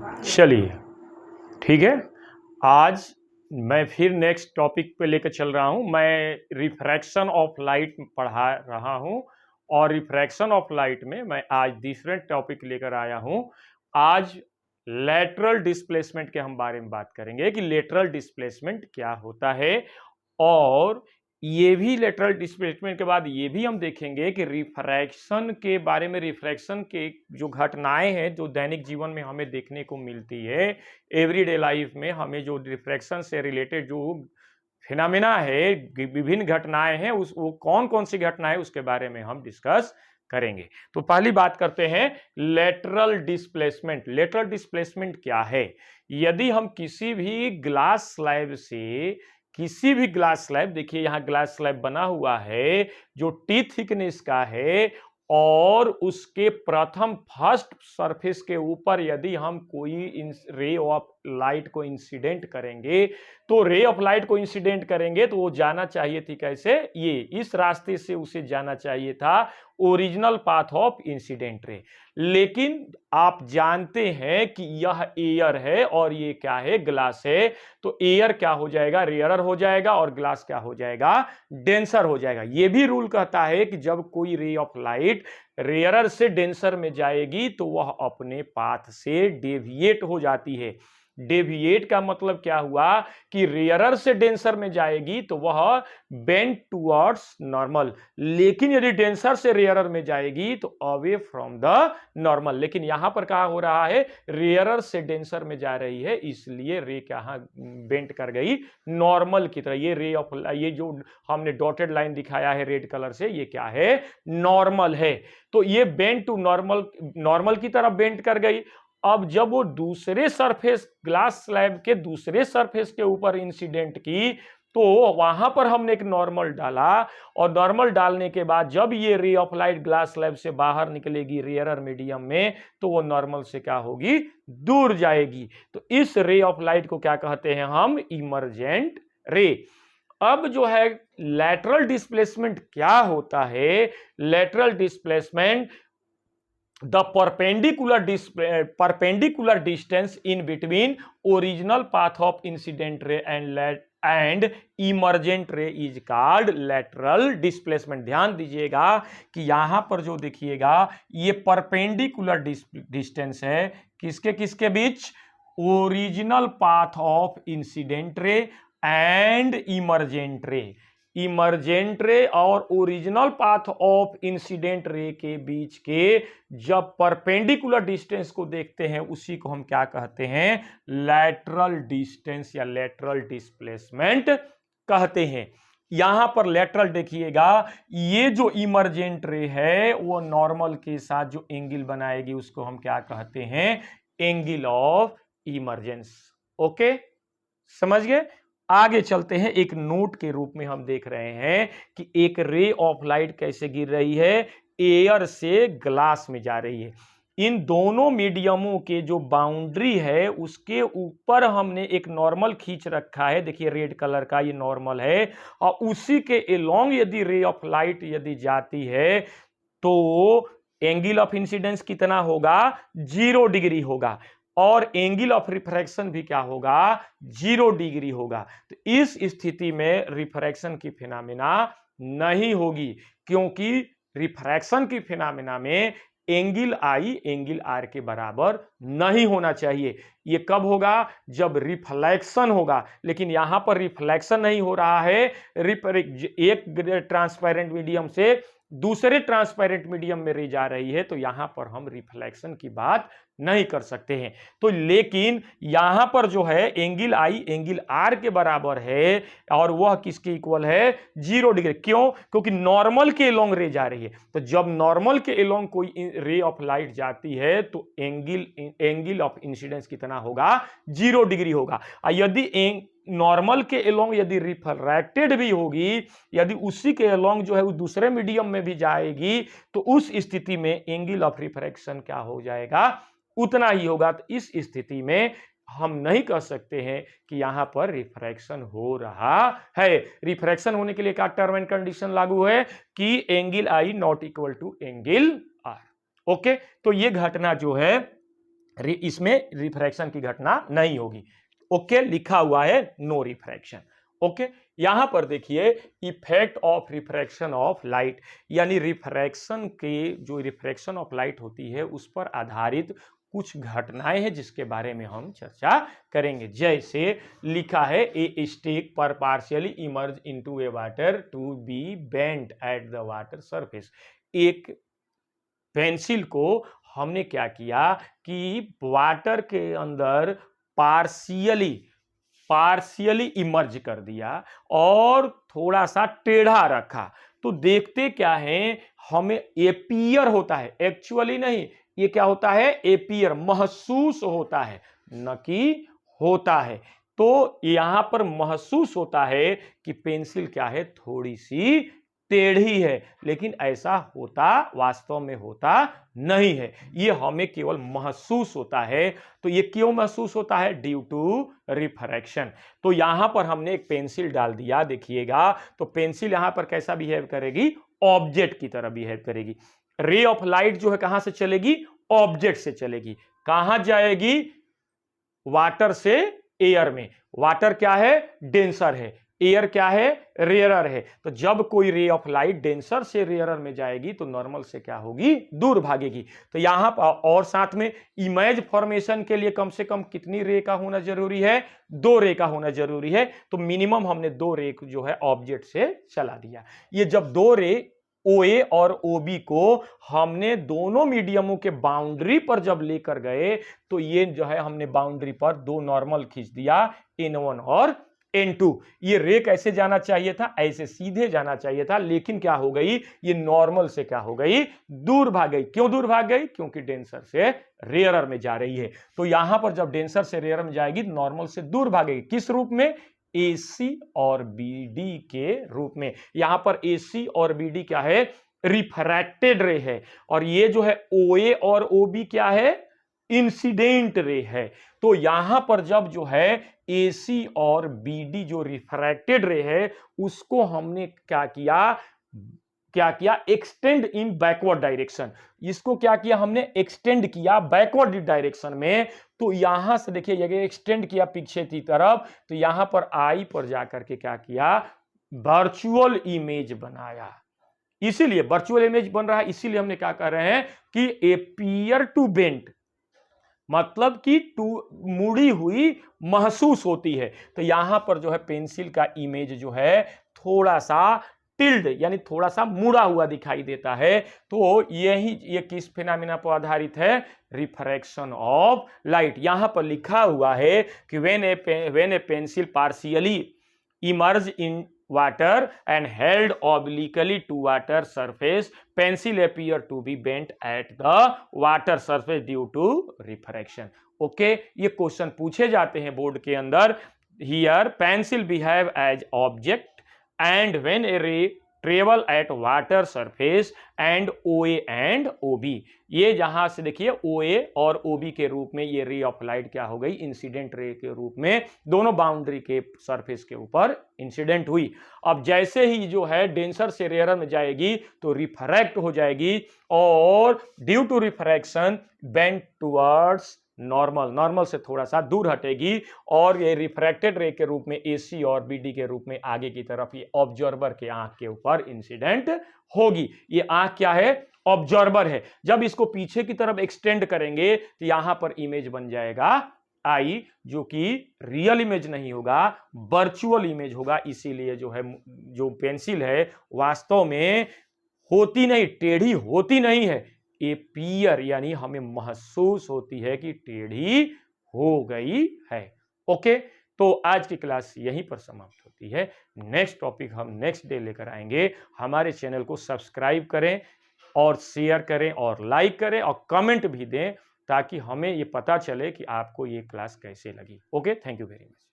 चलिए ठीक है। आज मैं फिर नेक्स्ट टॉपिक पे लेकर चल रहा हूं। मैं रिफ्रैक्शन ऑफ लाइट पढ़ा रहा हूं और रिफ्रैक्शन ऑफ लाइट में मैं आज डिफरेंट टॉपिक लेकर आया हूं। आज लेटरल डिस्प्लेसमेंट के हम बारे में बात करेंगे कि लेटरल डिस्प्लेसमेंट क्या होता है, और ये भी लेटरल डिस्प्लेसमेंट के बाद ये भी हम देखेंगे कि रिफ्रैक्शन के बारे में। रिफ्रैक्शन के जो घटनाएं हैं जो दैनिक जीवन में हमें देखने को मिलती है, एवरीडे लाइफ में हमें जो रिफ्रैक्शन से रिलेटेड जो फिनोमेना है, विभिन्न घटनाएं हैं, उस वो कौन कौन सी घटनाएं उसके बारे में हम डिस्कस करेंगे। तो पहली बात करते हैं लेटरल डिस्प्लेसमेंट। लेटरल डिस्प्लेसमेंट क्या है? यदि हम किसी भी ग्लास स्लैब से, किसी भी ग्लास स्लैब, देखिए यहां ग्लास स्लैब बना हुआ है जो टी थिकनेस का है, और उसके प्रथम फर्स्ट सरफेस के ऊपर यदि हम कोई रे ऑफ लाइट को इंसिडेंट करेंगे, तो रे ऑफ लाइट को इंसिडेंट करेंगे तो वो जाना चाहिए थी कैसे? ये इस रास्ते से उसे जाना चाहिए था ओरिजिनल पाथ ऑफ इंसिडेंट रे। लेकिन आप जानते हैं कि यह एयर है और ये क्या है? ग्लास है। तो एयर क्या हो जाएगा? रेयरर हो जाएगा, और ग्लास क्या हो जाएगा? डेंसर हो जाएगा। ये भी रूल कहता है कि जब कोई रे ऑफ लाइट रेयरर से डेंसर में जाएगी तो वह अपने पाथ से डेविएट हो जाती है। डेविएट का मतलब क्या हुआ कि रेयरर से डेंसर में जाएगी तो वह बेंड टुवर्ड्स नॉर्मल, लेकिन यदि डेंसर से रेयरर में जाएगी तो अवे फ्रॉम द नॉर्मल। लेकिन यहां पर क्या हो रहा है? रेयरर से डेंसर में जा रही है, इसलिए रे क्या बेंट कर गई नॉर्मल की तरह। ये रे ऑफ, ये जो हमने डॉटेड लाइन दिखाया है रेड कलर से, ये क्या है? नॉर्मल है। तो ये बेंट टू नॉर्मल, नॉर्मल की तरफ बेंट कर गई। अब जब वो दूसरे सरफेस, ग्लास स्लैब के दूसरे सरफेस के ऊपर इंसिडेंट की, तो वहां पर हमने एक नॉर्मल डाला, और नॉर्मल डालने के बाद जब ये ray of light glass slab से बाहर निकलेगी रेयरर मीडियम में, तो वो नॉर्मल से क्या होगी? दूर जाएगी। तो इस रे ऑफ लाइट को क्या कहते हैं हम? इमर्जेंट रे। अब जो है लैटरल डिस्प्लेसमेंट क्या होता है? Lateral displacement the perpendicular distance in between original path of incident ray and emergent ray is called lateral displacement। ध्यान दीजिएगा कि यहां पर जो देखिएगा ये परपेंडिकुलर डिस्टेंस है किसके किसके बीच? Original path of incident ray and emergent ray. Emergent ray और ओरिजिनल पाथ ऑफ इंसिडेंट रे के बीच के जब परपेंडिकुलर डिस्टेंस को देखते हैं उसी को हम क्या कहते हैं? लैटरल डिस्टेंस या लैटरल डिस्प्लेसमेंट कहते हैं। यहां पर लैटरल देखिएगा, ये जो इमर्जेंट रे है वो नॉर्मल के साथ जो एंगल बनाएगी उसको हम क्या कहते हैं? Angle of emergence. ओके, समझ गए? आगे चलते हैं। एक नोट के रूप में हम देख रहे हैं कि एक रे ऑफ लाइट कैसे गिर रही है? एयर से ग्लास में जा रही है। इन दोनों मीडियमों के जो बाउंड्री है उसके ऊपर हमने एक नॉर्मल खींच रखा है। देखिए रेड कलर का ये नॉर्मल है, और उसी के एलोंग यदि रे ऑफ लाइट यदि जाती है तो एंगल ऑफ इंसिडेंस कितना होगा? 0 डिग्री होगा, और एंगल ऑफ रिफ्रैक्शन भी क्या होगा? 0 डिग्री होगा। तो इस स्थिति में रिफ्रैक्शन की फिनोमेना नहीं होगी, क्योंकि रिफ्रैक्शन की फिनोमेना में एंगल आई एंगल आर के बराबर नहीं होना चाहिए। ये कब होगा? जब रिफ्लेक्शन होगा। लेकिन यहां पर रिफ्लेक्शन नहीं हो रहा है। एक ट्रांसपेरेंट मीडियम से दूसरे ट्रांसपेरेंट मीडियम में रे जा रही है, तो यहां पर हम रिफ्लेक्शन की बात नहीं कर सकते हैं। तो लेकिन यहां पर जो है एंगल आई एंगल आर के बराबर है, और वह किसके इक्वल है? 0 डिग्री। क्यों? क्योंकि नॉर्मल के एलोंग रे जा रही है। तो जब नॉर्मल के एलोंग कोई रे ऑफ लाइट जाती है तो एंगल ऑफ इंसिडेंस कितना होगा? 0 डिग्री होगा। यदि नॉर्मल के एलोंग यदि रिफ्रैक्टेड भी होगी, यदि उसी के एलोंग जो है वो दूसरे मीडियम में भी जाएगी, तो उस स्थिति में एंगल ऑफ रिफ्रैक्शन क्या हो जाएगा? उतना ही होगा। तो इस स्थिति में हम नहीं कह सकते हैं कि यहां पर रिफ्रैक्शन हो रहा है। रिफ्रैक्शन होने के लिए क्या टर्म एंड कंडीशन लागू है? कि angle I not equal to angle R. Okay, तो ये घटना जो है इसमें रिफ्रैक्शन की घटना नहीं होगी। ओके, लिखा हुआ है नो रिफ्रैक्शन। ओके, यहां पर देखिए effect of refraction of light, यानी रिफ्रैक्शन के जो रिफ्रैक्शन ऑफ लाइट होती है उस पर आधारित कुछ घटनाएं हैं जिसके बारे में हम चर्चा करेंगे। जैसे लिखा है ए स्टिक पर partially emerge into a water to be bent at the water surface. एक पेंसिल को हमने क्या किया कि वाटर के अंदर पार्शियली पार्शियली इमर्ज कर दिया और थोड़ा सा टेढ़ा रखा। तो देखते क्या है, हमें एपियर होता है, एक्चुअली नहीं, ये क्या होता है, एपियर, महसूस होता है, न कि होता है। तो यहां पर महसूस होता है कि पेंसिल क्या है, थोड़ी सी टेढ़ी है, लेकिन ऐसा होता वास्तव में होता नहीं है, ये हमें केवल महसूस होता है। तो ये क्यों महसूस होता है, ड्यू टू रिफ्रैक्शन। तो यहां पर हमने एक पेंसिल डाल दिया, देखिएगा तो पेंसिल यहां पर कैसा बिहेव करेगी, ऑब्जेक्ट की तरह बिहेव करेगी। रे ऑफ लाइट जो है कहां से चलेगी, ऑब्जेक्ट से चलेगी। कहां जाएगी, वाटर से एयर में। वाटर क्या है, डेंसर है, एयर क्या है, रेयरर है। तो जब कोई रे ऑफ लाइट डेंसर से रेयरर में जाएगी तो नॉर्मल से क्या होगी, दूर भागेगी। तो यहां पर और साथ में इमेज फॉर्मेशन के लिए कम से कम कितनी रे का होना जरूरी है, 2 रे का होना जरूरी है। तो मिनिमम हमने 2 रे जो है ऑब्जेक्ट से चला दिया। ये जब 2 रे OA और OB को हमने दोनों मीडियमों के बाउंड्री पर जब लेकर गए तो ये जो है हमने बाउंड्री पर 2 नॉर्मल खींच दिया, N1 और N2। ये रे कैसे जाना चाहिए था, ऐसे सीधे जाना चाहिए था, लेकिन क्या हो गई, ये नॉर्मल से क्या हो गई, दूर भाग गई। क्यों दूर भाग गई, क्योंकि डेंसर से रेयरर में जा रही है। तो यहां पर जब डेंसर से रेयरर में जाएगी नॉर्मल से दूर भागेगी। किस रूप में, AC और BD के रूप में। यहां पर AC और BD क्या है, रिफ्रैक्टेड रे है, और ये जो है OA और OB क्या है, इंसिडेंट रे है। तो यहां पर जब जो है AC और BD जो रिफ्रैक्टेड रे है उसको हमने क्या किया, एक्सटेंड इन बैकवर्ड डायरेक्शन। इसको क्या किया हमने, एक्सटेंड किया बैकवर्ड डायरेक्शन में। तो यहां से देखिए ये एक्सटेंड किया पीछे की तरफ, तो यहां पर आई पर जाकर के क्या किया, वर्चुअल इमेज बनाया। इसीलिए वर्चुअल इमेज बन रहा है, इसीलिए हमने क्या कर रहे हैं कि एपियर टू बेंट, मतलब कि मुड़ी हुई महसूस होती है। तो यहां पर जो है पेंसिल का इमेज जो है थोड़ा सा टिल्ड यानी थोड़ा सा मुड़ा हुआ दिखाई देता है। तो ये किस फिनोमेना पर आधारित है, रिफ्रैक्शन ऑफ लाइट। यहां पर लिखा हुआ है कि when A pencil partially emerge in water and held obliquely to water surface, pencil appear to be bent at the water surface due to refraction. Okay, ये क्वेश्चन पूछे जाते हैं बोर्ड के अंदर। Here pencil behave as object and when a ray travel at water surface and OA and OB। ये जहां से देखिए OA और OB के रूप में ये रे ऑफ लाइट क्या हो गई, इंसिडेंट रे के रूप में दोनों बाउंड्री के सरफेस के ऊपर इंसिडेंट हुई। अब जैसे ही जो है डेंसर से रेयरर में जाएगी तो रिफ्रैक्ट हो जाएगी और due to refraction bend towards normal से थोड़ा सा दूर हटेगी और ये रिफ्रैक्टेड रे के रूप में AC और BD के रूप में आगे की तरफ ये ऑब्जर्वर के आंख के ऊपर इंसिडेंट होगी। ये आंख क्या है, ऑब्जर्वर है। जब इसको पीछे की तरफ एक्सटेंड करेंगे तो यहां पर इमेज बन जाएगा आई, जो कि रियल इमेज नहीं होगा, वर्चुअल इमेज होगा। इसीलिए जो है जो पेंसिल है वास्तव में होती नहीं, टेढ़ी होती नहीं है, एपियर यानी हमें महसूस होती है कि टेढ़ी हो गई है। ओके, तो आज की क्लास यहीं पर समाप्त होती है। नेक्स्ट टॉपिक हम नेक्स्ट डे लेकर आएंगे। हमारे चैनल को सब्सक्राइब करें और शेयर करें और लाइक करें और कमेंट भी दें ताकि हमें ये पता चले कि आपको ये क्लास कैसे लगी। Okay, thank you very much.